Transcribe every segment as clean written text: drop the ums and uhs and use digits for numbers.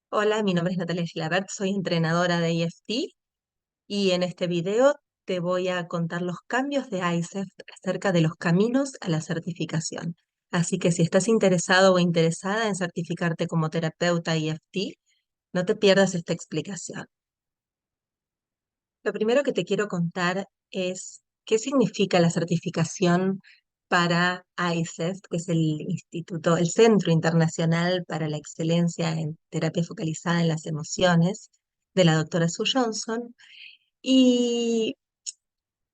Hola, mi nombre es Natalia Gilabert, soy entrenadora de EFT y en este video te voy a contar los cambios de ICEF acerca de los caminos a la certificación. Así que si estás interesado o interesada en certificarte como terapeuta EFT, no te pierdas esta explicación. Lo primero que te quiero contar es qué significa la certificación para ICEF, que es el Centro Internacional para la Excelencia en Terapia Focalizada en las Emociones, de la doctora Sue Johnson. Y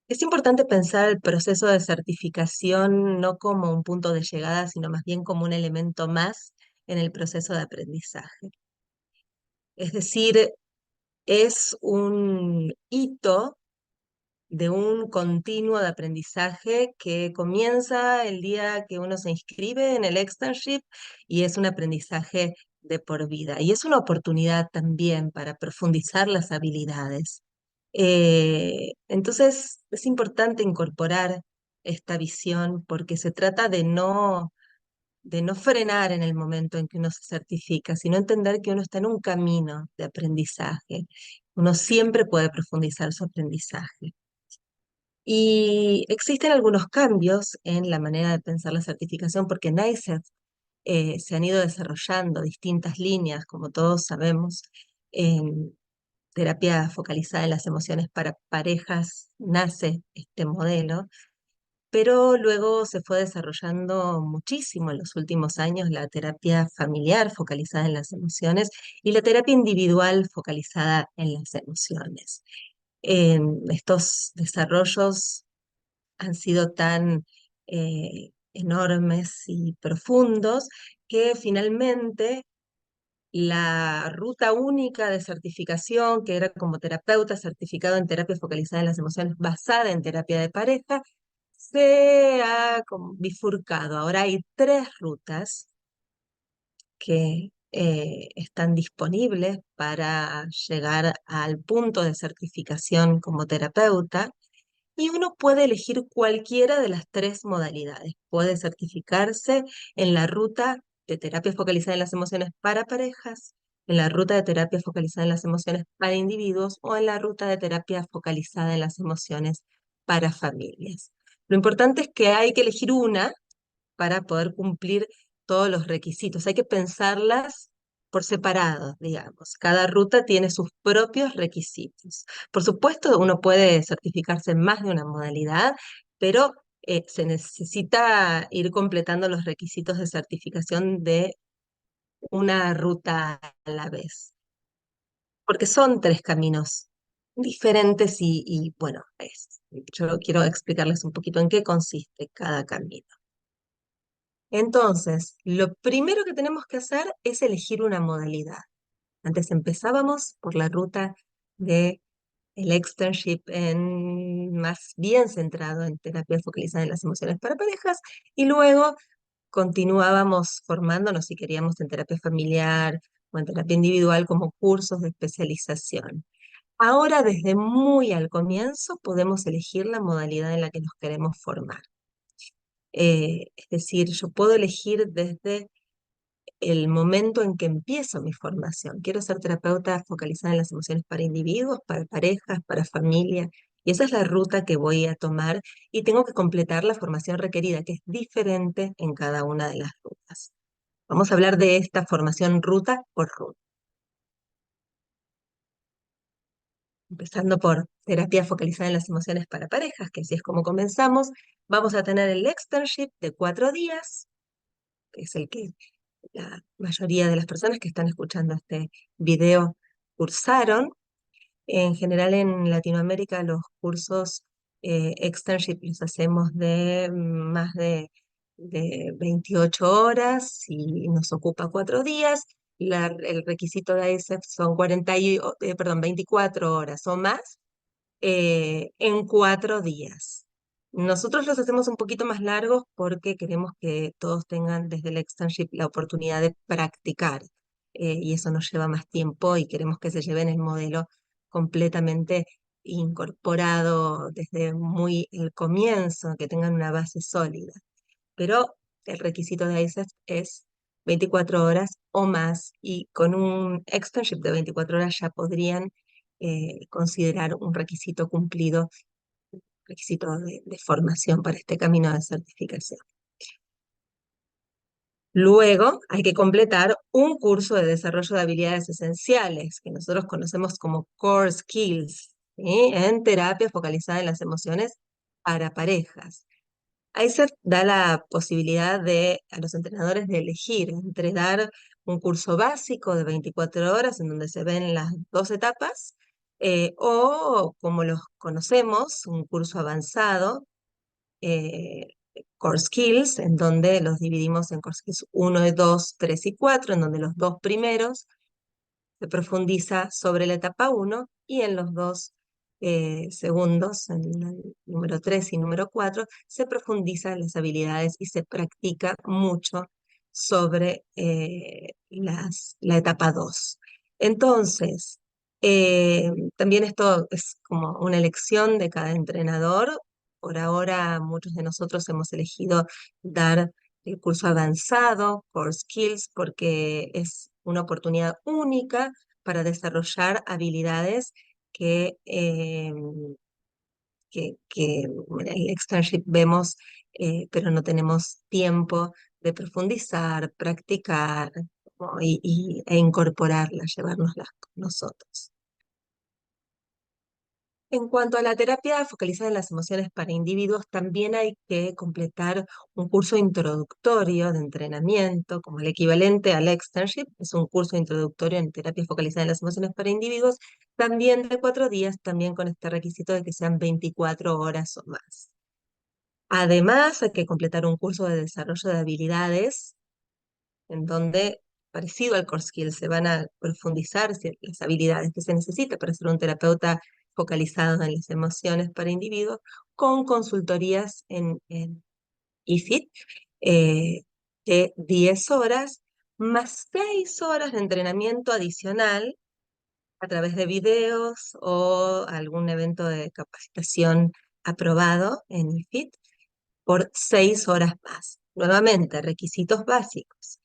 es importante pensar el proceso de certificación no como un punto de llegada, sino más bien como un elemento más en el proceso de aprendizaje. Es decir, es un hito de un continuo de aprendizaje que comienza el día que uno se inscribe en el externship y es un aprendizaje de por vida. Y es una oportunidad también para profundizar las habilidades. Entonces, es importante incorporar esta visión porque se trata de no frenar en el momento en que uno se certifica, sino entender que uno está en un camino de aprendizaje. Uno siempre puede profundizar su aprendizaje. Y existen algunos cambios en la manera de pensar la certificación, porque en NICEF se han ido desarrollando distintas líneas, como todos sabemos, en terapia focalizada en las emociones para parejas nace este modelo, pero luego se fue desarrollando muchísimo en los últimos años la terapia familiar focalizada en las emociones y la terapia individual focalizada en las emociones. Estos desarrollos han sido tan enormes y profundos que finalmente la ruta única de certificación, que era como terapeuta certificado en terapia focalizada en las emociones basada en terapia de pareja, se ha como bifurcado. Ahora hay tres rutas que están disponibles para llegar al punto de certificación como terapeuta. Y uno puede elegir cualquiera de las tres modalidades. Puede certificarse en la ruta de terapia focalizada en las emociones para parejas, en la ruta de terapia focalizada en las emociones para individuos o en la ruta de terapia focalizada en las emociones para familias. Lo importante es que hay que elegir una para poder cumplir todos los requisitos. Hay que pensarlas por separado, digamos. Cada ruta tiene sus propios requisitos. Por supuesto, uno puede certificarse en más de una modalidad, pero se necesita ir completando los requisitos de certificación de una ruta a la vez, porque son tres caminos diferentes bueno, yo quiero explicarles un poquito en qué consiste cada camino. Entonces, lo primero que tenemos que hacer es elegir una modalidad. Antes empezábamos por la ruta de el externship más bien centrado en terapia focalizada en las emociones para parejas y luego continuábamos formándonos si queríamos en terapia familiar o en terapia individual como cursos de especialización. Ahora, desde muy al comienzo, podemos elegir la modalidad en la que nos queremos formar. Es decir, yo puedo elegir desde el momento en que empiezo mi formación. Quiero ser terapeuta focalizada en las emociones para individuos, para parejas, para familia. Y esa es la ruta que voy a tomar y tengo que completar la formación requerida, que es diferente en cada una de las rutas. Vamos a hablar de esta formación ruta por ruta. Empezando por terapia focalizada en las emociones para parejas, que así es como comenzamos. Vamos a tener el externship de 4 días, que es el que la mayoría de las personas que están escuchando este video cursaron. En general en Latinoamérica los cursos externship los hacemos de más de 28 horas y nos ocupa 4 días. El requisito de ISEF son 24 horas o más en 4 días. Nosotros los hacemos un poquito más largos porque queremos que todos tengan desde el externship la oportunidad de practicar, y eso nos lleva más tiempo y queremos que se lleven el modelo completamente incorporado desde muy el comienzo, que tengan una base sólida. Pero el requisito de ISEF es 24 horas o más, y con un externship de 24 horas ya podrían considerar un requisito cumplido, requisito de formación para este camino de certificación. Luego hay que completar un curso de desarrollo de habilidades esenciales, que nosotros conocemos como Core Skills, ¿sí? En terapia focalizada en las emociones para parejas. Ahí se da la posibilidad a los entrenadores de elegir entre dar un curso básico de 24 horas en donde se ven las dos etapas, o como los conocemos, un curso avanzado, eh, Core Skills, en donde los dividimos en Core Skills 1, 2, 3 y 4, en donde los dos primeros se profundiza sobre la etapa 1 y en los dos segundos, en el número 3 y número 4, se profundiza en las habilidades y se practica mucho sobre la etapa 2. Entonces, también esto es como una elección de cada entrenador. Por ahora, muchos de nosotros hemos elegido dar el curso avanzado, Core Skills, porque es una oportunidad única para desarrollar habilidades que, en el externship vemos, pero no tenemos tiempo de profundizar, practicar, ¿no? E incorporarlas, llevárnoslas con nosotros. En cuanto a la terapia focalizada en las emociones para individuos, también hay que completar un curso introductorio de entrenamiento, como el equivalente al externship, es un curso introductorio en terapia focalizada en las emociones para individuos, también de 4 días, también con este requisito de que sean 24 horas o más. Además, hay que completar un curso de desarrollo de habilidades en donde, parecido al Core Skills, se van a profundizar las habilidades que se necesita para ser un terapeuta focalizado en las emociones para individuos, con consultorías en IFIT, eh, de 10 horas, más 6 horas de entrenamiento adicional a través de videos o algún evento de capacitación aprobado en IFIT por 6 horas más. Nuevamente, requisitos básicos.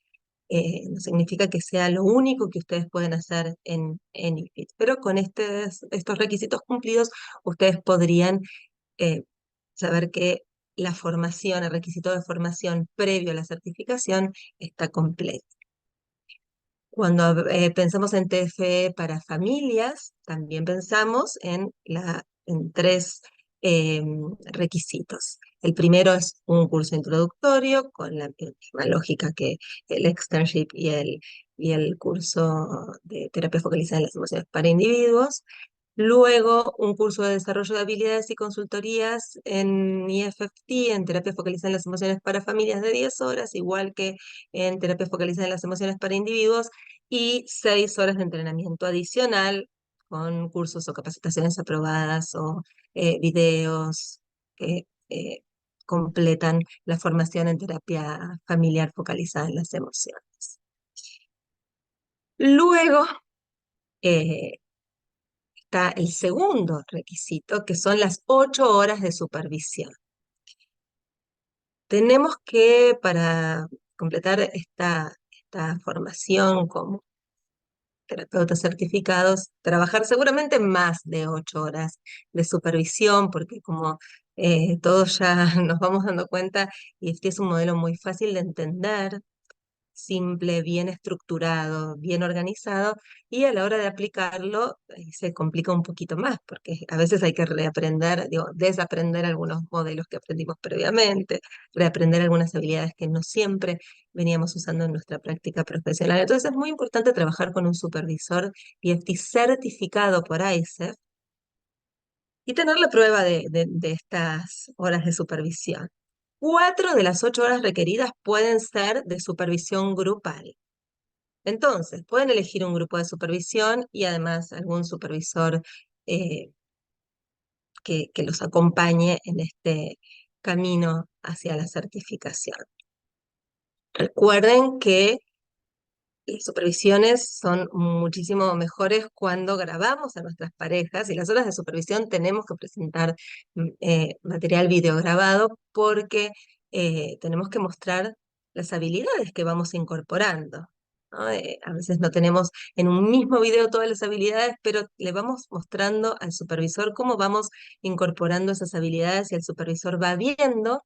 No significa que sea lo único que ustedes pueden hacer en IFIT, pero con estos requisitos cumplidos, ustedes podrían eh, saber que la formación, el requisito de formación previo a la certificación está completo. Cuando pensamos en TFE para familias, también pensamos en tres eh, requisitos. El primero es un curso introductorio con la misma lógica que el externship y el curso de terapia focalizada en las emociones para individuos. Luego, un curso de desarrollo de habilidades y consultorías en EFFT, en terapia focalizada en las emociones para familias de 10 horas, igual que en terapia focalizada en las emociones para individuos, y 6 horas de entrenamiento adicional con cursos o capacitaciones aprobadas o videos que completan la formación en terapia familiar focalizada en las emociones. Luego, eh, está el segundo requisito, que son las 8 horas de supervisión. Tenemos que, para completar esta formación como terapeutas certificados, trabajar seguramente más de 8 horas de supervisión, porque como todos ya nos vamos dando cuenta, y este es un modelo muy fácil de entender, simple, bien estructurado, bien organizado, y a la hora de aplicarlo se complica un poquito más, porque a veces hay que reaprender, digo, desaprender algunos modelos que aprendimos previamente, reaprender algunas habilidades que no siempre veníamos usando en nuestra práctica profesional. Entonces es muy importante trabajar con un supervisor PFT certificado por ICEF y tener la prueba de estas horas de supervisión. 4 de las 8 horas requeridas pueden ser de supervisión grupal. Entonces, pueden elegir un grupo de supervisión y además algún supervisor eh, que los acompañe en este camino hacia la certificación. Recuerden que las supervisiones son muchísimo mejores cuando grabamos a nuestras parejas, y las horas de supervisión tenemos que presentar material videograbado porque tenemos que mostrar las habilidades que vamos incorporando, ¿no? A veces no tenemos en un mismo video todas las habilidades, pero le vamos mostrando al supervisor cómo vamos incorporando esas habilidades y el supervisor va viendo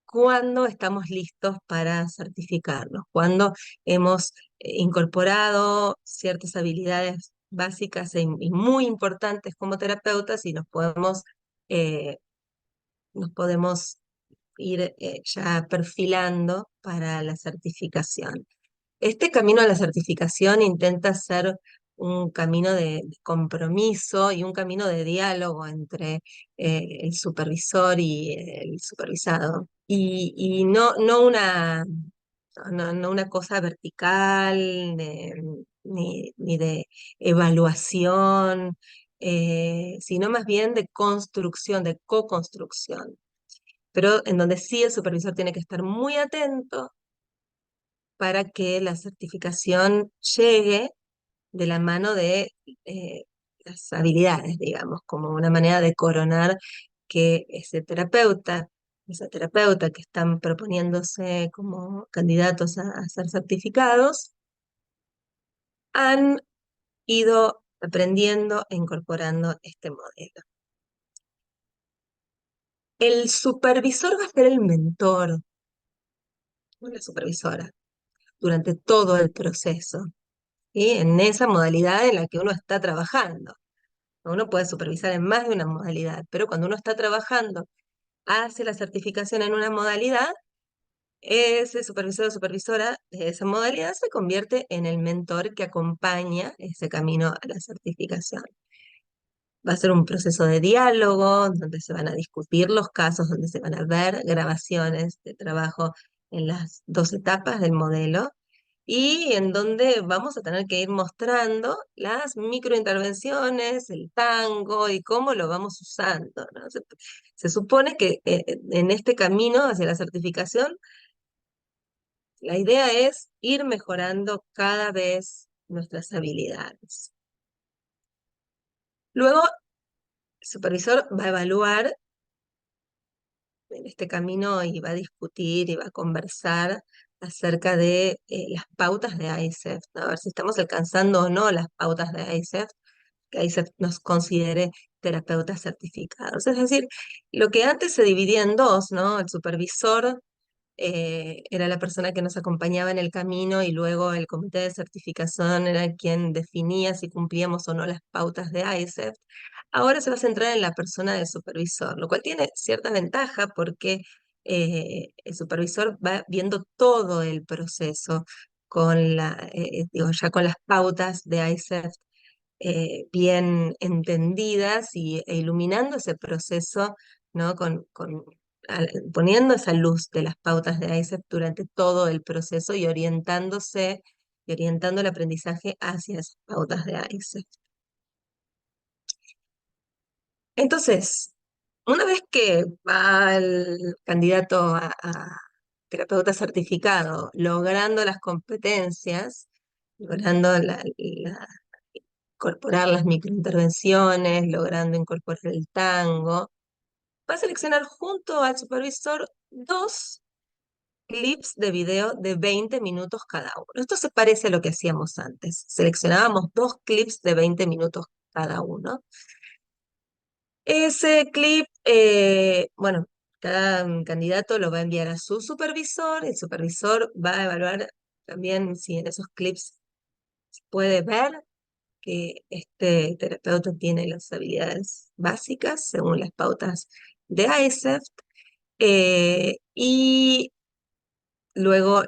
cuándo estamos listos para certificarnos, cuándo hemos incorporado ciertas habilidades básicas y muy importantes como terapeutas y eh, nos podemos ir ya perfilando para la certificación. Este camino a la certificación intenta ser un camino de compromiso y un camino de diálogo entre el supervisor y el supervisado. Y no una cosa vertical ni de evaluación, sino más bien de construcción, de co-construcción, pero en donde sí el supervisor tiene que estar muy atento para que la certificación llegue de la mano de eh, las habilidades, digamos, como una manera de coronar que esa terapeuta que están proponiéndose como candidatos a ser certificados, han ido aprendiendo e incorporando este modelo. El supervisor va a ser el mentor o la supervisora durante todo el proceso, ¿sí? En esa modalidad en la que uno está trabajando. Uno puede supervisar en más de una modalidad, pero cuando uno está trabajando, hace la certificación en una modalidad, ese supervisor o supervisora de esa modalidad se convierte en el mentor que acompaña ese camino a la certificación. Va a ser un proceso de diálogo donde se van a discutir los casos, donde se van a ver grabaciones de trabajo en las dos etapas del modelo y en donde vamos a tener que ir mostrando las microintervenciones, el tango y cómo lo vamos usando, ¿no? Se supone que en este camino hacia la certificación, la idea es ir mejorando cada vez nuestras habilidades. Luego, el supervisor va a evaluar en este camino y va a discutir y va a conversar acerca de las pautas de ICEF, ¿no? A ver si estamos alcanzando o no las pautas de ICEF, que ICEF nos considere terapeutas certificados. Es decir, lo que antes se dividía en dos, ¿no? El supervisor era la persona que nos acompañaba en el camino y luego el comité de certificación era quien definía si cumplíamos o no las pautas de ICEF. Ahora se va a centrar en la persona del supervisor, lo cual tiene cierta ventaja porque el supervisor va viendo todo el proceso digo, ya con las pautas de ICEF bien entendidas e iluminando ese proceso, ¿no? Poniendo esa luz de las pautas de ICEF durante todo el proceso y orientándose y orientando el aprendizaje hacia esas pautas de ICEF. Entonces, una vez que va el candidato a terapeuta certificado, logrando las competencias, logrando incorporar las microintervenciones, logrando incorporar el tango, va a seleccionar junto al supervisor dos clips de video de 20 minutos cada uno. Esto se parece a lo que hacíamos antes. Seleccionábamos dos clips de 20 minutos cada uno. Ese clip, bueno, cada candidato lo va a enviar a su supervisor. El supervisor va a evaluar también si en esos clips se puede ver que este terapeuta tiene las habilidades básicas según las pautas de ICEF. Y luego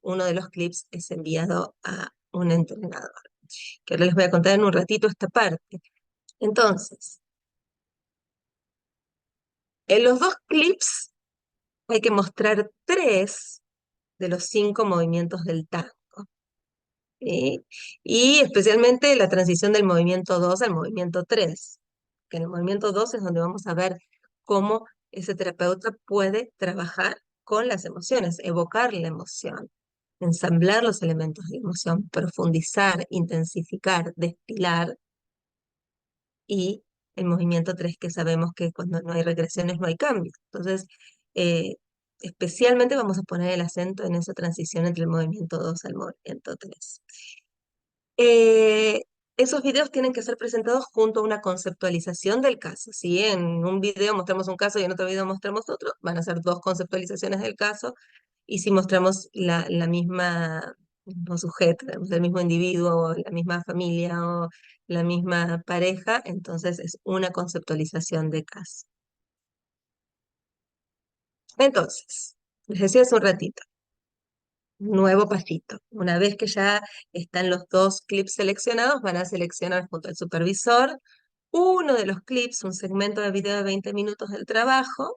uno de los clips es enviado a un entrenador, que ahora les voy a contar en un ratito esta parte. Entonces, en los dos clips hay que mostrar tres de los 5 movimientos del tango. ¿Sí? Y especialmente la transición del movimiento 2 al movimiento 3, que en el movimiento 2 es donde vamos a ver cómo ese terapeuta puede trabajar con las emociones, evocar la emoción, ensamblar los elementos de emoción, profundizar, intensificar, destilar, y el movimiento 3 que sabemos que cuando no hay regresiones no hay cambios. Entonces, eh, especialmente vamos a poner el acento en esa transición entre el movimiento 2 al movimiento 3. Eh, Esos videos tienen que ser presentados junto a una conceptualización del caso. Si en un video mostramos un caso y en otro video mostramos otro, van a ser dos conceptualizaciones del caso. Y si mostramos la misma, el mismo sujeto, digamos, el mismo individuo, o la misma familia o la misma pareja, entonces es una conceptualización de caso. Entonces, les decía hace un ratito, nuevo pasito. Una vez que ya están los dos clips seleccionados, van a seleccionar junto al supervisor uno de los clips, un segmento de video de 20 minutos del trabajo,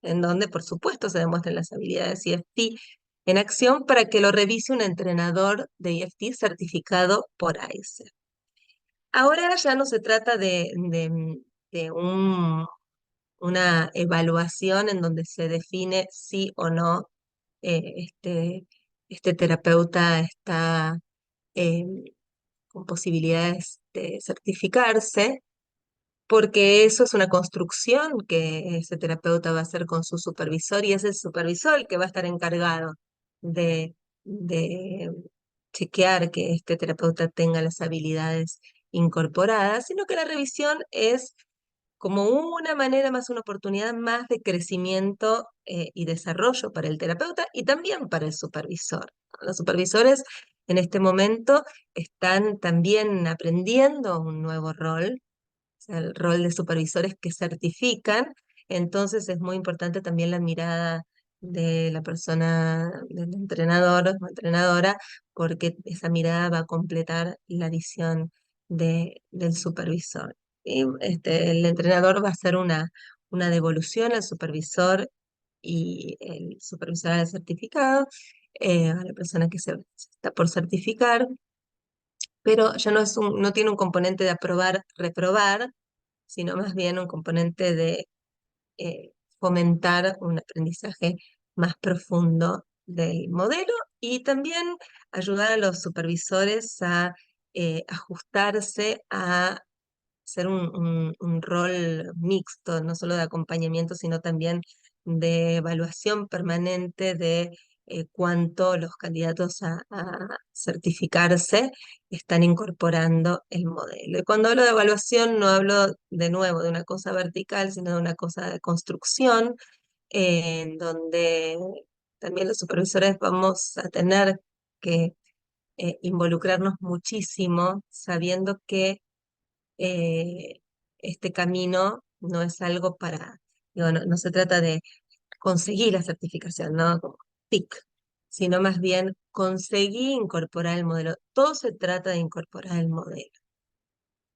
en donde por supuesto se demuestran las habilidades IFT en acción para que lo revise un entrenador de IFT certificado por ICE. Ahora ya no se trata de una evaluación en donde se define sí o no este terapeuta está eh, con posibilidades de certificarse, porque eso es una construcción que ese terapeuta va a hacer con su supervisor y es el supervisor el que va a estar encargado de chequear que este terapeuta tenga las habilidades incorporadas, sino que la revisión es como una manera más, una oportunidad más de crecimiento y desarrollo para el terapeuta y también para el supervisor. Los supervisores en este momento están también aprendiendo un nuevo rol, sea, el rol de supervisores que certifican, entonces es muy importante también la mirada de la persona, del entrenador o entrenadora, porque esa mirada va a completar la visión del supervisor. Y el entrenador va a hacer una devolución al supervisor y el supervisor al certificado, a la persona que se está por certificar, pero ya no tiene un componente de aprobar, reprobar, sino más bien un componente de fomentar un aprendizaje más profundo del modelo y también ayudar a los supervisores a ajustarse a ser un rol mixto, no solo de acompañamiento, sino también de evaluación permanente de cuánto los candidatos a certificarse están incorporando el modelo. Y cuando hablo de evaluación, no hablo de nuevo de una cosa vertical, sino de una cosa de construcción, en donde también los supervisores vamos a tener que involucrarnos muchísimo, sabiendo que este camino no es algo para, digo, no se trata de conseguir la certificación, ¿no? Como TIC, sino más bien conseguir incorporar el modelo. Todo se trata de incorporar el modelo.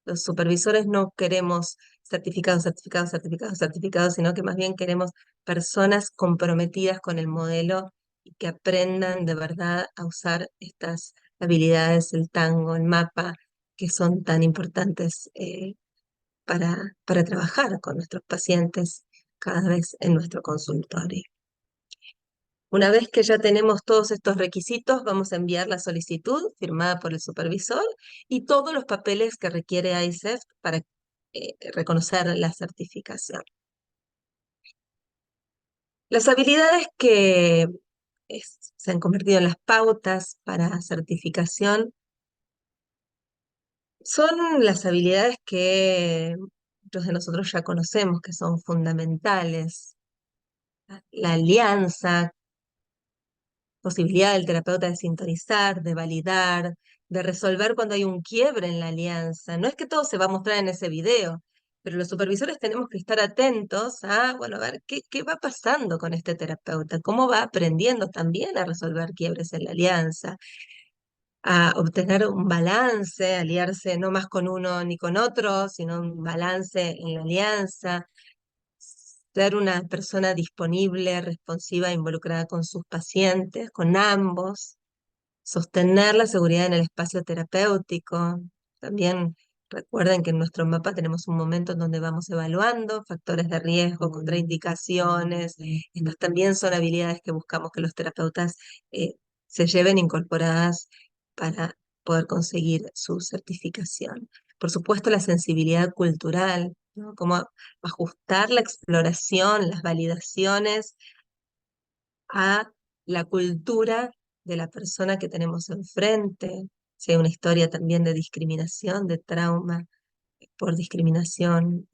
Los supervisores no queremos certificados, certificados, certificados, certificados, sino que más bien queremos personas comprometidas con el modelo y que aprendan de verdad a usar estas habilidades, el tango, el mapa, que son tan importantes para trabajar con nuestros pacientes cada vez en nuestro consultorio. Una vez que ya tenemos todos estos requisitos, vamos a enviar la solicitud firmada por el supervisor y todos los papeles que requiere ICEF para reconocer la certificación. Las habilidades que se han convertido en las pautas para certificación son las habilidades que muchos de nosotros ya conocemos, que son fundamentales. La alianza, posibilidad del terapeuta de sintonizar, de validar, de resolver cuando hay un quiebre en la alianza. No es que todo se va a mostrar en ese video, pero los supervisores tenemos que estar atentos a, bueno, a ver qué va pasando con este terapeuta, cómo va aprendiendo también a resolver quiebres en la alianza, a obtener un balance, aliarse no más con uno ni con otro, sino un balance en la alianza, ser una persona disponible, responsiva, involucrada con sus pacientes, con ambos, sostener la seguridad en el espacio terapéutico. También recuerden que en nuestro mapa tenemos un momento en donde vamos evaluando factores de riesgo, contraindicaciones. Estas también son habilidades que buscamos que los terapeutas se lleven incorporadas para poder conseguir su certificación. Por supuesto, la sensibilidad cultural, ¿no? Cómo ajustar la exploración, las validaciones a la cultura de la persona que tenemos enfrente, si hay una historia también de discriminación, de trauma por discriminación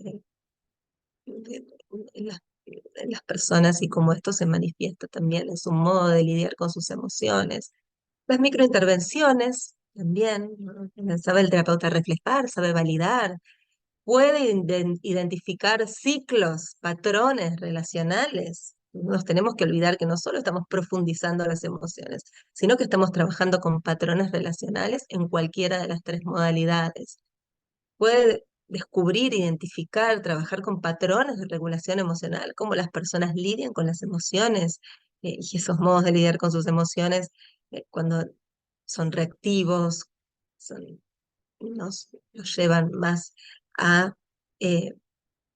en las personas y cómo esto se manifiesta también en su modo de lidiar con sus emociones. Las microintervenciones también, ¿no? Sabe el terapeuta reflejar, sabe validar, puede identificar ciclos, patrones relacionales. No nos tenemos que olvidar que no solo estamos profundizando las emociones, sino que estamos trabajando con patrones relacionales en cualquiera de las tres modalidades. Puede descubrir, identificar, trabajar con patrones de regulación emocional, cómo las personas lidian con las emociones y esos modos de lidiar con sus emociones cuando son reactivos, son, nos llevan más a eh,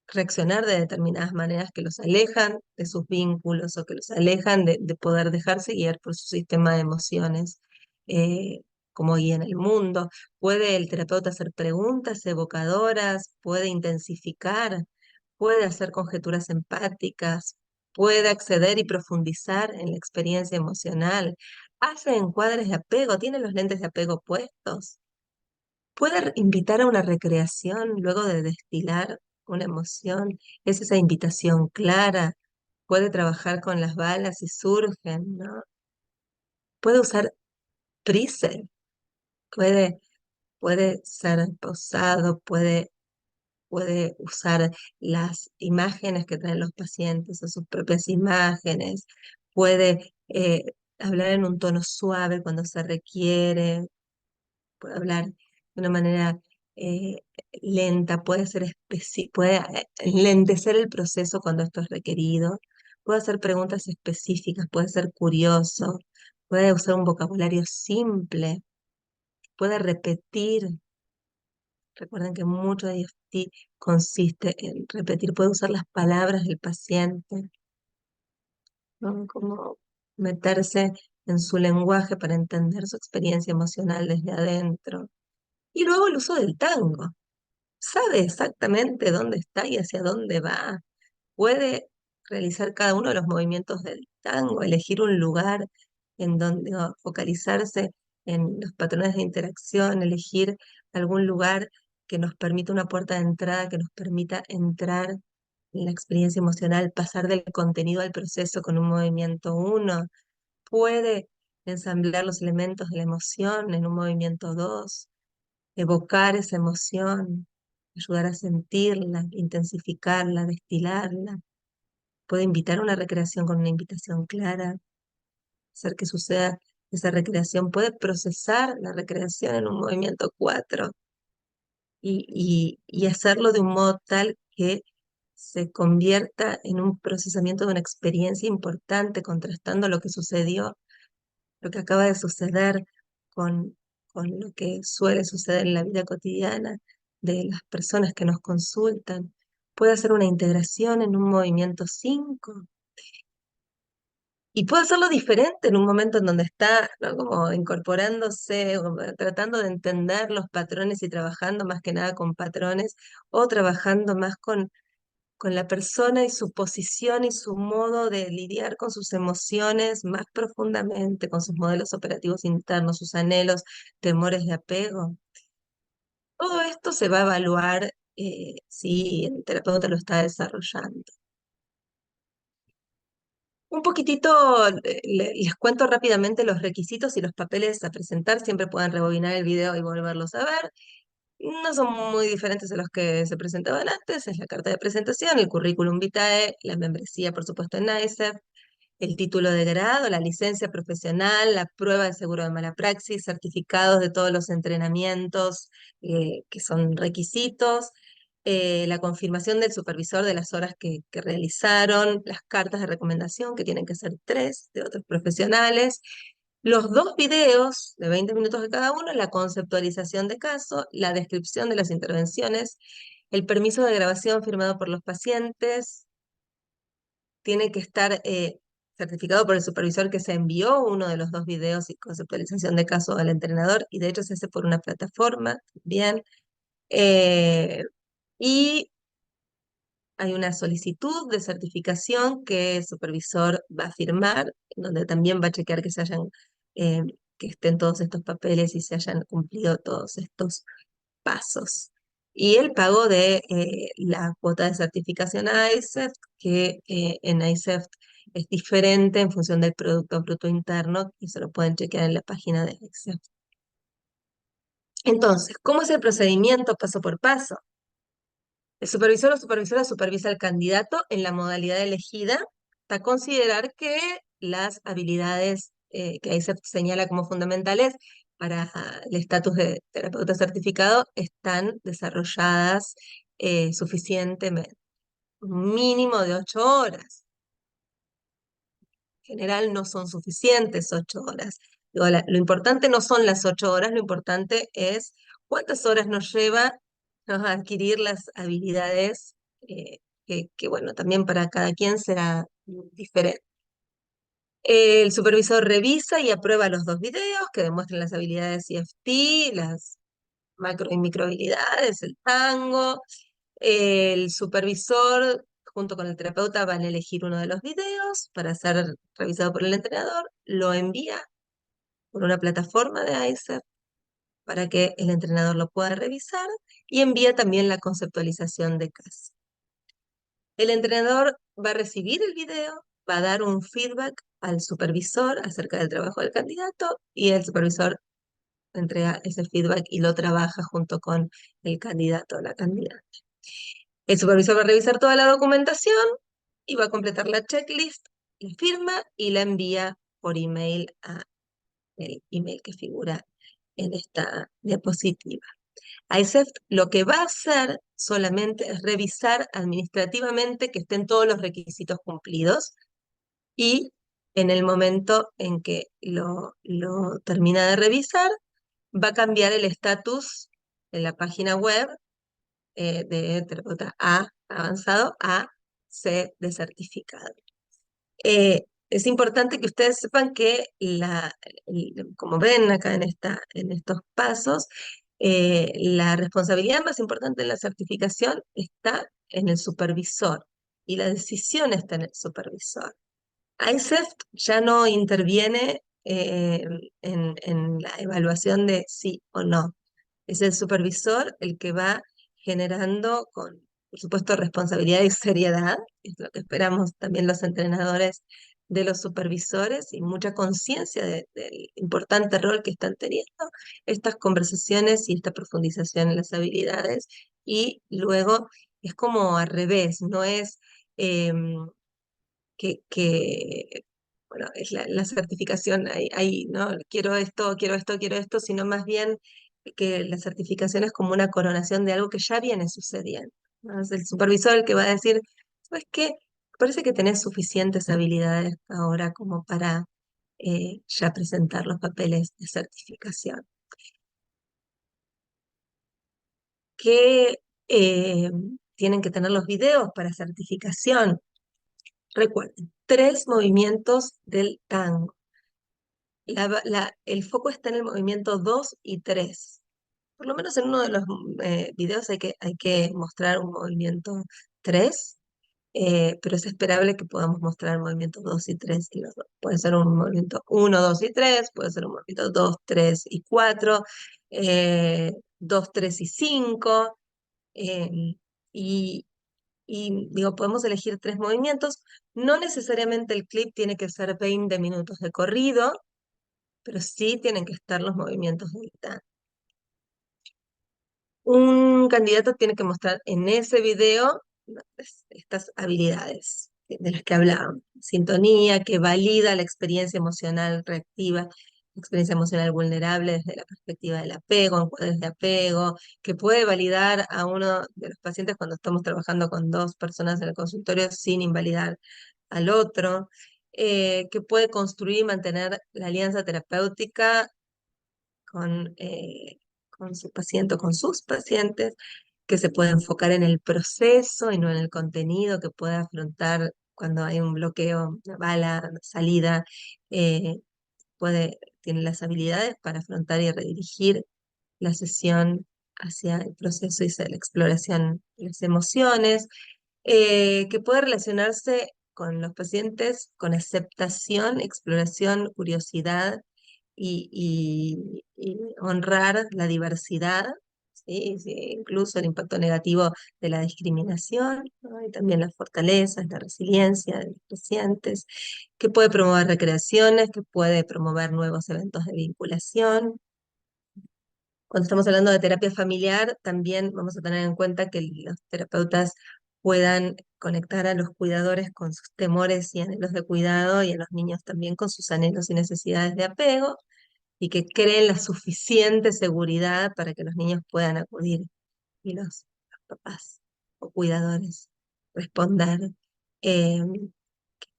reaccionar de determinadas maneras que los alejan de sus vínculos o que los alejan de poder dejarse guiar por su sistema de emociones, eh, como guía en el mundo. Puede el terapeuta hacer preguntas evocadoras, puede intensificar, puede hacer conjeturas empáticas, puede acceder y profundizar en la experiencia emocional, hace encuadres de apego, tiene los lentes de apego puestos. Puede invitar a una recreación luego de destilar una emoción. Es esa invitación clara. Puede trabajar con las balas si surgen, ¿no? Puede usar preset, puede, puede ser pausado, puede usar las imágenes que traen los pacientes o sus propias imágenes. Puede hablar en un tono suave cuando se requiere, puede hablar de una manera eh, lenta, puede ser puede lentecer el proceso cuando esto es requerido, puede hacer preguntas específicas, puede ser curioso, puede usar un vocabulario simple, puede repetir. Recuerden que mucho de IFT consiste en repetir, puede usar las palabras del paciente, ¿no? Como meterse en su lenguaje para entender su experiencia emocional desde adentro. Y luego el uso del tango. Sabe exactamente dónde está y hacia dónde va. Puede realizar cada uno de los movimientos del tango, elegir un lugar en donde focalizarse en los patrones de interacción, elegir algún lugar que nos permita una puerta de entrada, que nos permita entrar en la experiencia emocional, pasar del contenido al proceso con un movimiento uno. Puede ensamblar los elementos de la emoción en un movimiento dos, evocar esa emoción, ayudar a sentirla, intensificarla, destilarla. Puede invitar a una recreación con una invitación clara, hacer que suceda esa recreación. Puede procesar la recreación en un movimiento cuatro y hacerlo de un modo tal que se convierta en un procesamiento de una experiencia importante, contrastando lo que sucedió, lo que acaba de suceder con, con lo que suele suceder en la vida cotidiana de las personas que nos consultan. Puede hacer una integración en un movimiento 5 y puede hacerlo diferente en un momento en donde está, ¿no? Como incorporándose, o tratando de entender los patrones y trabajando más que nada con patrones o trabajando más con la persona y su posición y su modo de lidiar con sus emociones más profundamente, con sus modelos operativos internos, sus anhelos, temores de apego. Todo esto se va a evaluar si el terapeuta lo está desarrollando. Un poquitito, les cuento rápidamente los requisitos y los papeles a presentar. Siempre pueden rebobinar el video y volverlos a ver. No son muy diferentes a los que se presentaban antes. Es la carta de presentación, el currículum vitae, la membresía, por supuesto, en NICEF, el título de grado, la licencia profesional, la prueba de seguro de mala praxis, certificados de todos los entrenamientos que son requisitos, la confirmación del supervisor de las horas que realizaron, las cartas de recomendación, que tienen que ser tres, de otros profesionales, los dos videos de 20 minutos de cada uno, la conceptualización de caso, la descripción de las intervenciones, el permiso de grabación firmado por los pacientes, tiene que estar certificado por el supervisor que se envió uno de los dos videos y conceptualización de caso al entrenador, y de hecho se hace por una plataforma, bien. Y hay una solicitud de certificación que el supervisor va a firmar, donde también va a chequear eh, que estén todos estos papeles y se hayan cumplido todos estos pasos. Y el pago de la cuota de certificación a ICEFT, que en ICEFT es diferente en función del Producto Bruto Interno, y se lo pueden chequear en la página de ICEFT. Entonces, ¿cómo es el procedimiento paso por paso? El supervisor o supervisora supervisa al candidato en la modalidad elegida para considerar que las habilidades que ahí se señala como fundamentales para el estatus de terapeuta certificado están desarrolladas suficientemente. Un mínimo de 8 horas. En general no son suficientes 8 horas. Digo, lo importante no son las 8 horas, lo importante es cuántas horas nos lleva, ¿no?, a adquirir las habilidades eh, bueno, también para cada quien será diferente. El supervisor revisa y aprueba los 2 videos que demuestran las habilidades CFT, las macro y micro habilidades, el tango. El supervisor, junto con el terapeuta, van a elegir uno de los videos para ser revisado por el entrenador, lo envía por una plataforma de ICEF para que el entrenador lo pueda revisar y envía también la conceptualización de casa. El entrenador va a recibir el video, va a dar un feedback al supervisor acerca del trabajo del candidato y el supervisor entrega ese feedback y lo trabaja junto con el candidato o la candidata. El supervisor va a revisar toda la documentación y va a completar la checklist, la firma y la envía por email a el email que figura en esta diapositiva. ICEFT lo que va a hacer solamente es revisar administrativamente que estén todos los requisitos cumplidos y en el momento en que lo termina de revisar, va a cambiar el estatus en la página web de terapeuta A avanzado a C de certificado. Es importante que ustedes sepan que, como ven acá en estos pasos, la responsabilidad más importante en la certificación está en el supervisor y la decisión está en el supervisor. ICEFT ya no interviene en la evaluación de sí o no. Es el supervisor el que va generando con, por supuesto, responsabilidad y seriedad, es lo que esperamos también los entrenadores de los supervisores, y mucha conciencia del importante rol que están teniendo estas conversaciones y esta profundización en las habilidades. Y luego es como al revés, no es em, bueno, es la certificación, ¿no? Quiero esto, quiero esto, sino más bien que la certificación es como una coronación de algo que ya viene sucediendo, ¿no? Es el supervisor el que va a decir, ¿sabes qué? Parece que tenés suficientes habilidades ahora como para ya presentar los papeles de certificación. ¿Qué tienen que tener los videos para certificación? Recuerden, 3 movimientos del tango. El foco está en el movimiento 2 y 3. Por lo menos en uno de los videos hay que mostrar un movimiento 3, pero es esperable que podamos mostrar el movimiento 2 y 3 y los dos. Puede ser un movimiento 1, 2 y 3, puede ser un movimiento 2, 3 y 4, 2, 3 y 5, eh, y, digo, podemos elegir 3 movimientos. No necesariamente el clip tiene que ser 20 minutos de corrido, pero sí tienen que estar los movimientos del tango. Un candidato tiene que mostrar en ese video estas habilidades de las que hablábamos. Sintonía, que valida la experiencia emocional reactiva, la experiencia emocional vulnerable desde la perspectiva del apego, encuadres de apego, que puede validar a uno de los pacientes cuando estamos trabajando con 2 personas en el consultorio sin invalidar al otro, que puede construir y mantener la alianza terapéutica con su paciente o con sus pacientes, que se puede enfocar en el proceso y no en el contenido, que puede afrontar cuando hay un bloqueo, una bala, una salida, eh, tiene las habilidades para afrontar y redirigir la sesión hacia el proceso y hacia la exploración de las emociones. que puede relacionarse con los pacientes con aceptación, exploración, curiosidad y honrar la diversidad, ¿sí? Sí, incluso el impacto negativo de la discriminación, ¿no? Y también las fortalezas, la resiliencia de los pacientes, que puede promover recreaciones, que puede promover nuevos eventos de vinculación. Cuando estamos hablando de terapia familiar, también vamos a tener en cuenta que los terapeutas puedan conectar a los cuidadores con sus temores y anhelos de cuidado y a los niños también con sus anhelos y necesidades de apego y que creen la suficiente seguridad para que los niños puedan acudir y los papás o cuidadores responder, eh,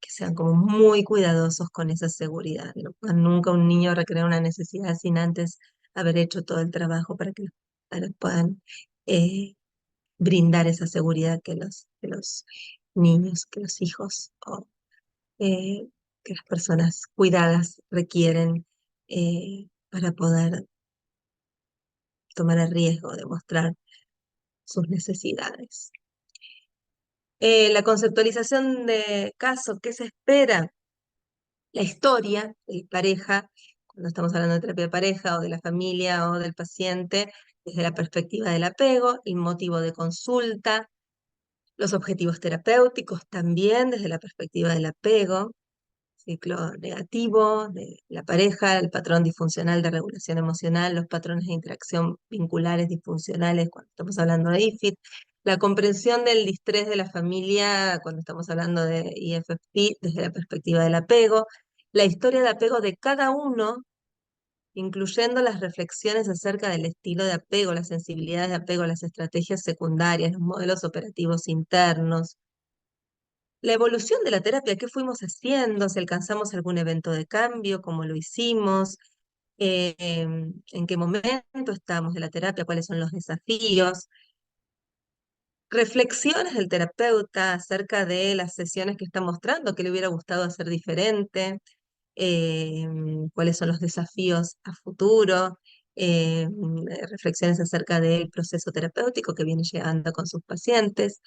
que sean como muy cuidadosos con esa seguridad. No puedan nunca un niño recrear una necesidad sin antes haber hecho todo el trabajo para que los padres puedan eh, brindar esa seguridad que los niños, que los hijos o eh, que las personas cuidadas requieren para poder tomar el riesgo de mostrar sus necesidades. La conceptualización de caso, ¿qué se espera? La historia de pareja, cuando estamos hablando de terapia de pareja o de la familia o del paciente, desde la perspectiva del apego, el motivo de consulta, los objetivos terapéuticos también desde la perspectiva del apego, ciclo negativo de la pareja, el patrón disfuncional de regulación emocional, los patrones de interacción vinculares disfuncionales cuando estamos hablando de IFID, la comprensión del distrés de la familia cuando estamos hablando de IFFT desde la perspectiva del apego, la historia de apego de cada uno, incluyendo las reflexiones acerca del estilo de apego, las sensibilidades de apego, las estrategias secundarias, los modelos operativos internos, la evolución de la terapia, qué fuimos haciendo, si alcanzamos algún evento de cambio, cómo lo hicimos, en qué momento estamos de la terapia, cuáles son los desafíos, reflexiones del terapeuta acerca de las sesiones que está mostrando, qué le hubiera gustado hacer diferente, eh, cuáles son los desafíos a futuro, reflexiones acerca del proceso terapéutico que viene llevando con sus pacientes.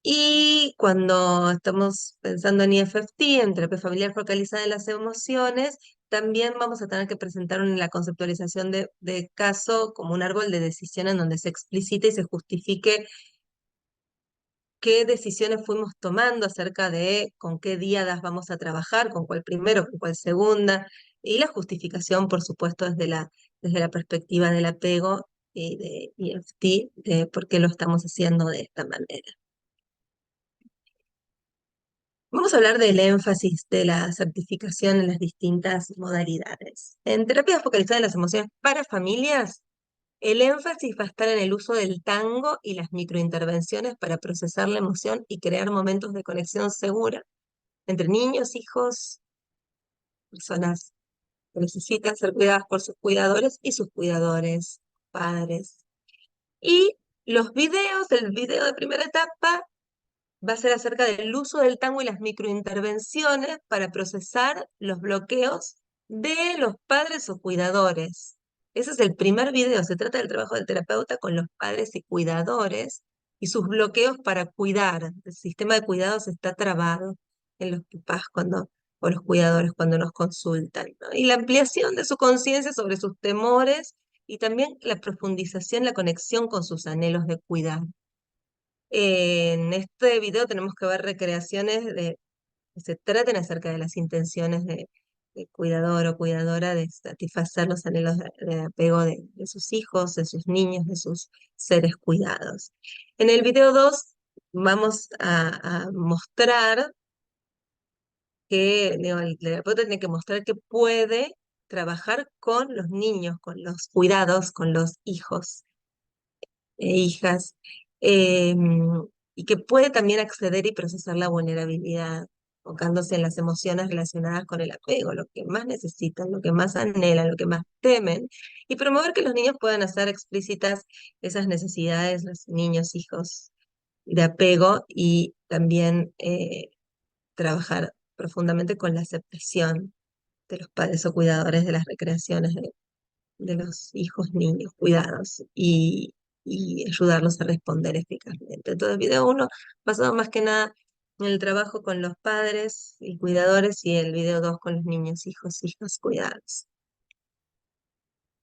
Y cuando estamos pensando en IFFT, en terapia familiar focalizada en las emociones, también vamos a tener que presentar la conceptualización de caso como un árbol de decisión en donde se explicite y se justifique qué decisiones fuimos tomando acerca de con qué díadas vamos a trabajar, con cuál primero, con cuál segunda, y la justificación, por supuesto, desde la perspectiva del apego y de IFT, de por qué lo estamos haciendo de esta manera. Vamos a hablar del énfasis de la certificación en las distintas modalidades. En terapia focalizada en las emociones para familias, el énfasis va a estar en el uso del tango y las microintervenciones para procesar la emoción y crear momentos de conexión segura entre niños, hijos, personas que necesitan ser cuidadas por sus cuidadores y sus cuidadores, padres. Y los videos, el video de primera etapa va a ser acerca del uso del tango y las microintervenciones para procesar los bloqueos de los padres o cuidadores. Ese es el primer video, se trata del trabajo del terapeuta con los padres y cuidadores y sus bloqueos para cuidar. El sistema de cuidados está trabado en los papás o los cuidadores cuando nos consultan, ¿no? Y la ampliación de su conciencia sobre sus temores y también la profundización, la conexión con sus anhelos de cuidar. En este video tenemos que ver recreaciones que se traten acerca de las intenciones de cuidador o cuidadora de satisfacer los anhelos de apego de sus hijos, de sus niños, de sus seres cuidados. En el video 2 vamos a mostrar que digo, el terapeuta tiene que mostrar que puede trabajar con los niños, con los cuidados, con los hijos e hijas, y que puede también acceder y procesar la vulnerabilidad, enfocándose en las emociones relacionadas con el apego, lo que más necesitan, lo que más anhelan, lo que más temen, y promover que los niños puedan hacer explícitas esas necesidades, los niños, hijos de apego, y también trabajar profundamente con la aceptación de los padres o cuidadores de las recreaciones de los hijos, niños, cuidados. y ayudarlos a responder eficazmente. Entonces, video uno basado más que nada en el trabajo con los padres y cuidadores, y el video 2 con los niños, hijos, hijas, cuidados.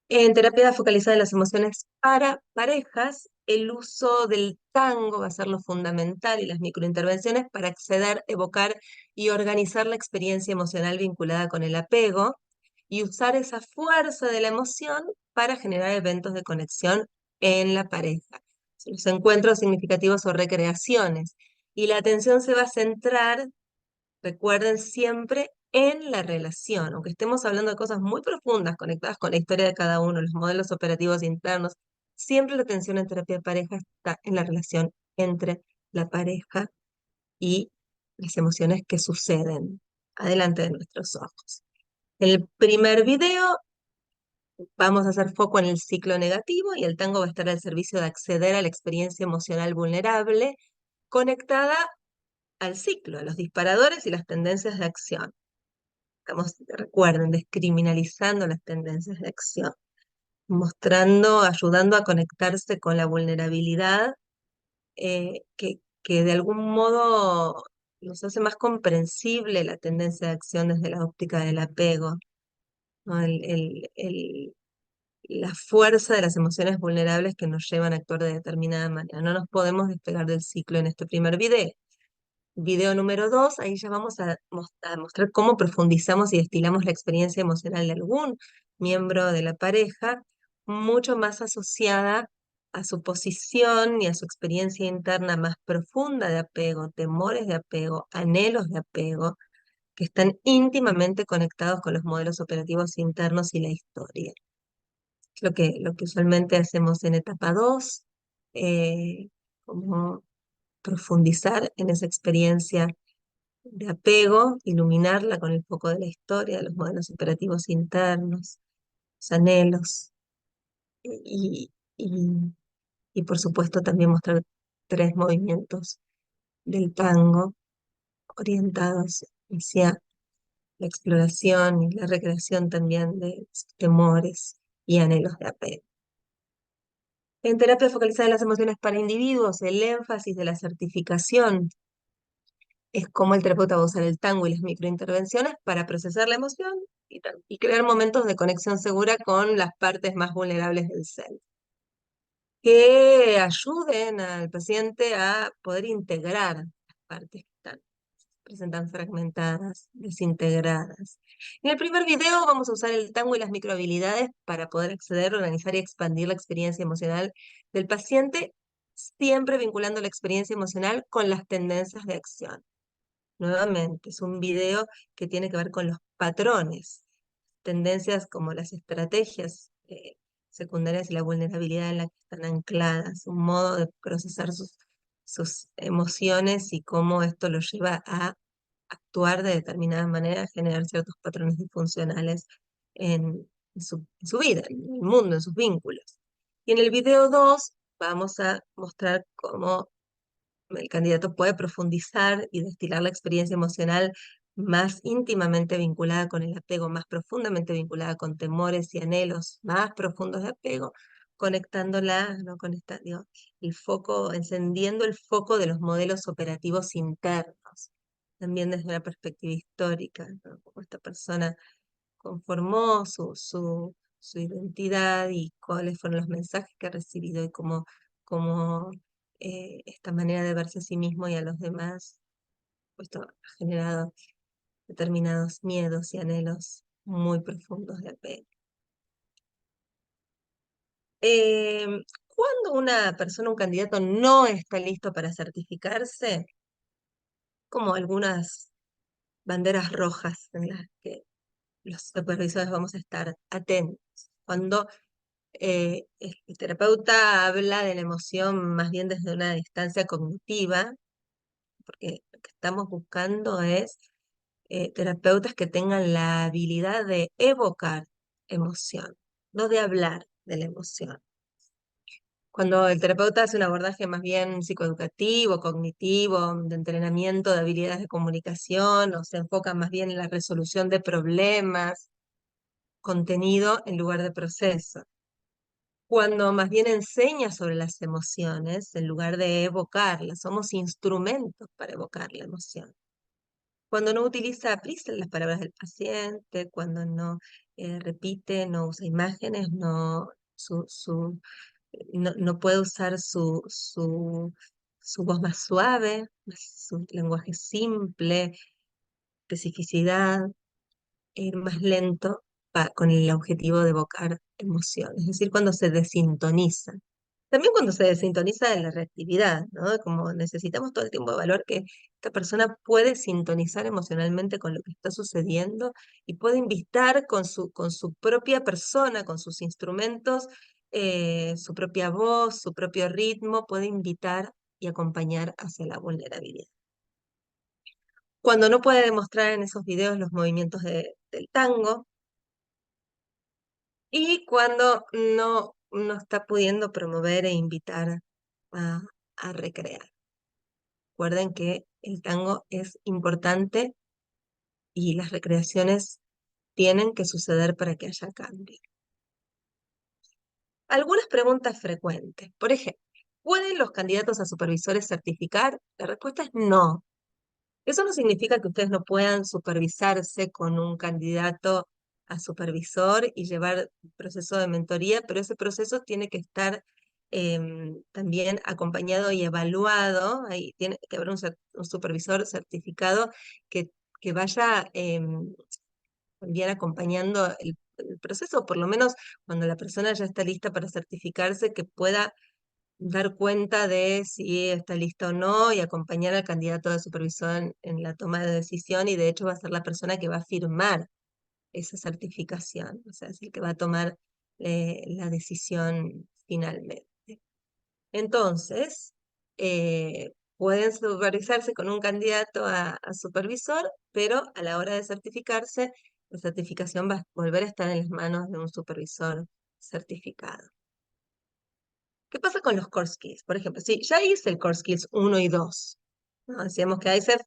En terapia focalizada en las emociones para parejas, el uso del tango va a ser lo fundamental y las microintervenciones para acceder, evocar y organizar la experiencia emocional vinculada con el apego y usar esa fuerza de la emoción para generar eventos de conexión en la pareja. Los encuentros significativos o recreaciones. Y la atención se va a centrar, recuerden, siempre en la relación, aunque estemos hablando de cosas muy profundas conectadas con la historia de cada uno, los modelos operativos internos, siempre la atención en terapia de pareja está en la relación entre la pareja y las emociones que suceden adelante de nuestros ojos. En el primer video vamos a hacer foco en el ciclo negativo y el tango va a estar al servicio de acceder a la experiencia emocional vulnerable conectada al ciclo, a los disparadores y las tendencias de acción. Estamos, recuerden, descriminalizando las tendencias de acción, mostrando, ayudando a conectarse con la vulnerabilidad, que de algún modo nos hace más comprensible la tendencia de acción desde la óptica del apego, ¿no? La fuerza de las emociones vulnerables que nos llevan a actuar de determinada manera. No nos podemos despegar del ciclo en este primer video. Video número 2, ahí ya vamos a mostrar cómo profundizamos y destilamos la experiencia emocional de algún miembro de la pareja, mucho más asociada a su posición y a su experiencia interna más profunda de apego, temores de apego, anhelos de apego, que están íntimamente conectados con los modelos operativos internos y la historia. Lo que usualmente hacemos en etapa 2, como profundizar en esa experiencia de apego, iluminarla con el foco de la historia, de los modelos operativos internos, los anhelos, y, y, y por supuesto también mostrar 3 movimientos del tango orientados hacia la exploración y la recreación también de sus temores y anhelos de apego. En terapia focalizada en las emociones para individuos, el énfasis de la certificación es cómo el terapeuta va a usar el tango y las microintervenciones para procesar la emoción y crear momentos de conexión segura con las partes más vulnerables del ser, que ayuden al paciente a poder integrar las partes que presentan fragmentadas, desintegradas. En el primer video vamos a usar el tango y las microhabilidades para poder acceder, organizar y expandir la experiencia emocional del paciente, siempre vinculando la experiencia emocional con las tendencias de acción. Nuevamente, es un video que tiene que ver con los patrones, tendencias como las estrategias secundarias y la vulnerabilidad en la que están ancladas, un modo de procesar sus emociones y cómo esto lo lleva a actuar de determinada manera, a generar ciertos patrones disfuncionales en su vida, en el mundo, en sus vínculos. Y en el video 2 vamos a mostrar cómo el candidato puede profundizar y destilar la experiencia emocional más íntimamente vinculada con el apego, más profundamente vinculada con temores y anhelos más profundos de apego, conectándola, ¿no? Digo, el foco, encendiendo el foco de los modelos operativos internos, también desde una perspectiva histórica, ¿no? Cómo esta persona conformó su identidad y cuáles fueron los mensajes que ha recibido y cómo esta manera de verse a sí mismo y a los demás, pues, esto ha generado determinados miedos y anhelos muy profundos de apego. Cuando una persona, un candidato, no está listo para certificarse, como algunas banderas rojas en las que los supervisores vamos a estar atentos. Cuando el terapeuta habla de la emoción más bien desde una distancia cognitiva, porque lo que estamos buscando es terapeutas que tengan la habilidad de evocar emoción, no de hablar de la emoción. Cuando el terapeuta hace un abordaje más bien psicoeducativo, cognitivo, de entrenamiento de habilidades de comunicación, o se enfoca más bien en la resolución de problemas, contenido en lugar de proceso. cuando más bien enseña sobre las emociones en lugar de evocarlas. Somos instrumentos para evocar la emoción. Cuando no utiliza las palabras del paciente, cuando no repite, no usa imágenes, no puede usar su voz más suave, su lenguaje simple, especificidad, e ir más lento con el objetivo de evocar emoción, es decir, cuando se desintoniza. También cuando se desintoniza en la reactividad, ¿no? Como necesitamos todo el tiempo evaluar que esta persona puede sintonizar emocionalmente con lo que está sucediendo y puede invitar con su propia persona, con sus instrumentos, su propia voz, su propio ritmo, puede invitar y acompañar hacia la vulnerabilidad. Cuando no puede demostrar en esos videos los movimientos del tango, y cuando no está pudiendo promover e invitar a, a recrear. Recuerden que el tango es importante y las recreaciones tienen que suceder para que haya cambio. Algunas preguntas frecuentes. Por ejemplo, ¿pueden los candidatos a supervisores certificar? La respuesta es no. Eso no significa que ustedes no puedan supervisarse con un candidato a supervisor y llevar un proceso de mentoría, pero ese proceso tiene que estar también acompañado y evaluado. Ahí tiene que haber un supervisor certificado que, que vaya también acompañando el proceso, por lo menos cuando la persona ya está lista para certificarse, que pueda dar cuenta de si está lista o no y acompañar al candidato de supervisión en la toma de decisión, y de hecho va a ser la persona que va a firmar esa certificación, o sea, es el que va a tomar la decisión finalmente. Entonces, pueden supervisarse con un candidato a supervisor, pero a la hora de certificarse, la certificación va a volver a estar en las manos de un supervisor certificado. ¿Qué pasa con los core skills? Por ejemplo, si ya hice el core skills 1 y 2, ¿no? Decíamos que ICEF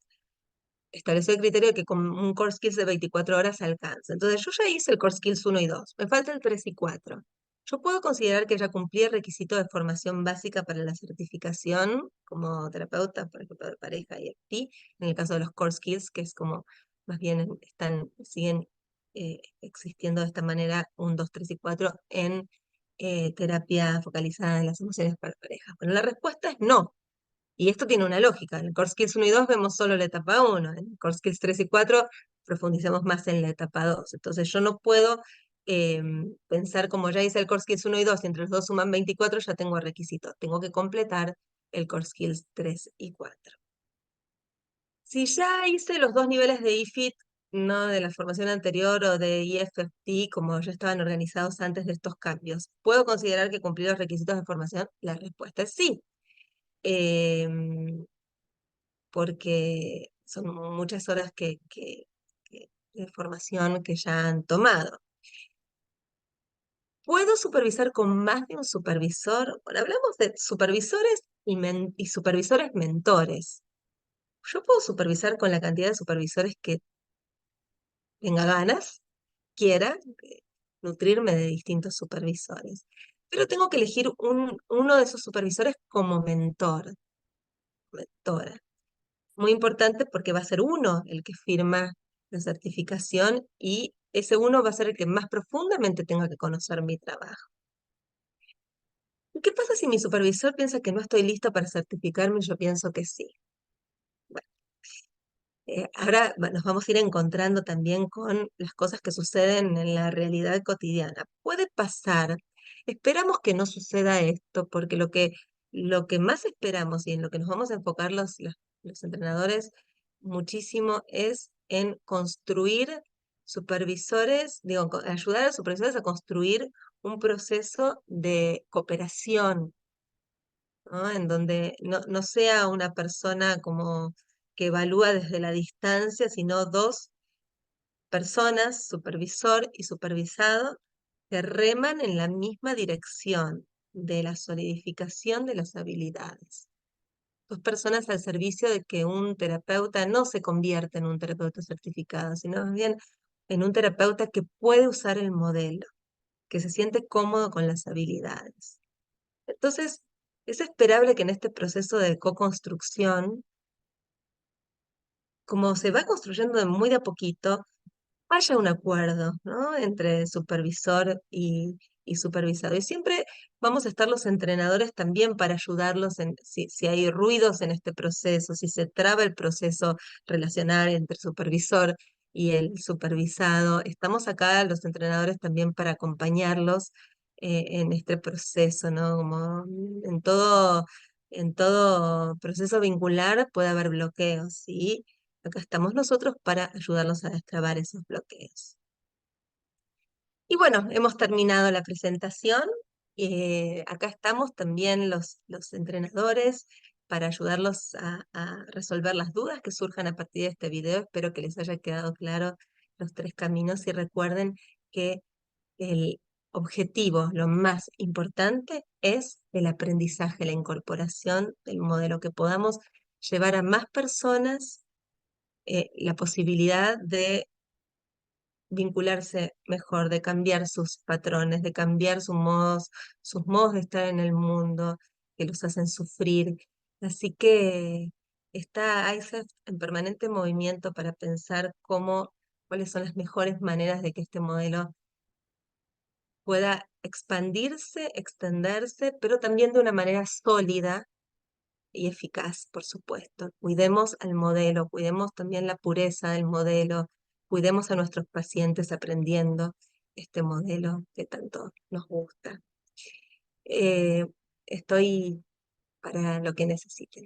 estableció el criterio de que con un core skills de 24 horas se alcanza. Entonces, yo ya hice el core skills 1 y 2, me falta el 3 y 4. Yo puedo considerar que ya cumplí el requisito de formación básica para la certificación como terapeuta, por ejemplo, de pareja y EFT, en el caso de los core skills, que es como más bien siguen existiendo de esta manera 1, 2, 3 y 4 en terapia focalizada en las emociones para parejas. Bueno, la respuesta es no. Y esto tiene una lógica. En el Core Skills 1 y 2 vemos solo la etapa 1. En el Core Skills 3 y 4 profundizamos más en la etapa 2. Entonces yo no puedo pensar como ya hice el Core Skills 1 y 2 y entre los dos suman 24, ya tengo el requisito. Tengo que completar el Core Skills 3 y 4. Si ya hice los dos niveles de IFIT, no de la formación anterior o de IFFT, como ya estaban organizados antes de estos cambios, ¿puedo considerar que cumplí los requisitos de formación? La respuesta es sí. Em, Porque son muchas horas de formación que ya han tomado. ¿Puedo supervisar con más de un supervisor? Bueno, hablamos de supervisores y supervisores mentores. Yo puedo supervisar con la cantidad de supervisores que tenga ganas, quiera, nutrirme de distintos supervisores. Pero tengo que elegir uno de esos supervisores como mentor, mentora. Muy importante porque va a ser uno el que firma la certificación y ese uno va a ser el que más profundamente tenga que conocer mi trabajo. ¿Y qué pasa si mi supervisor piensa que no estoy lista para certificarme y yo pienso que sí? Bueno, ahora nos vamos a ir encontrando también con las cosas que suceden en la realidad cotidiana. Puede pasar, esperamos que no suceda esto, porque lo que más esperamos y en lo que nos vamos a enfocar los entrenadores muchísimo es en construir supervisores, digo, ayudar a los supervisores a construir un proceso de cooperación, ¿no? En donde no sea una persona como que evalúa desde la distancia, sino dos personas, supervisor y supervisado, que reman en la misma dirección de la solidificación de las habilidades. Dos personas al servicio de que un terapeuta no se convierta en un terapeuta certificado, sino más bien en un terapeuta que puede usar el modelo, que se siente cómodo con las habilidades. Entonces, es esperable que en este proceso de co-construcción, como se va construyendo de muy de a poquito, haya un acuerdo, ¿no? Entre supervisor y supervisado. Y siempre vamos a estar los entrenadores también para ayudarlos si hay ruidos en este proceso, si se traba el proceso relacional entre supervisor y el supervisado. Estamos acá los entrenadores también para acompañarlos en este proceso, ¿no? Como en todo proceso vincular puede haber bloqueos, ¿sí? Acá estamos nosotros para ayudarlos a destrabar esos bloqueos. Y bueno, hemos terminado la presentación. Acá estamos también los entrenadores para ayudarlos a resolver las dudas que surjan a partir de este video. Espero que les haya quedado claro los tres caminos y recuerden que el objetivo, lo más importante, es el aprendizaje, la incorporación del modelo, que podamos llevar a más personas la posibilidad de vincularse mejor, de cambiar sus patrones, de cambiar sus modos de estar en el mundo, que los hacen sufrir. Así que está ISEF en permanente movimiento para pensar cuáles son las mejores maneras de que este modelo pueda expandirse, extenderse, pero también de una manera sólida y eficaz, por supuesto. Cuidemos al modelo, cuidemos también la pureza del modelo, cuidemos a nuestros pacientes aprendiendo este modelo que tanto nos gusta. Eh, Estoy para lo que necesiten.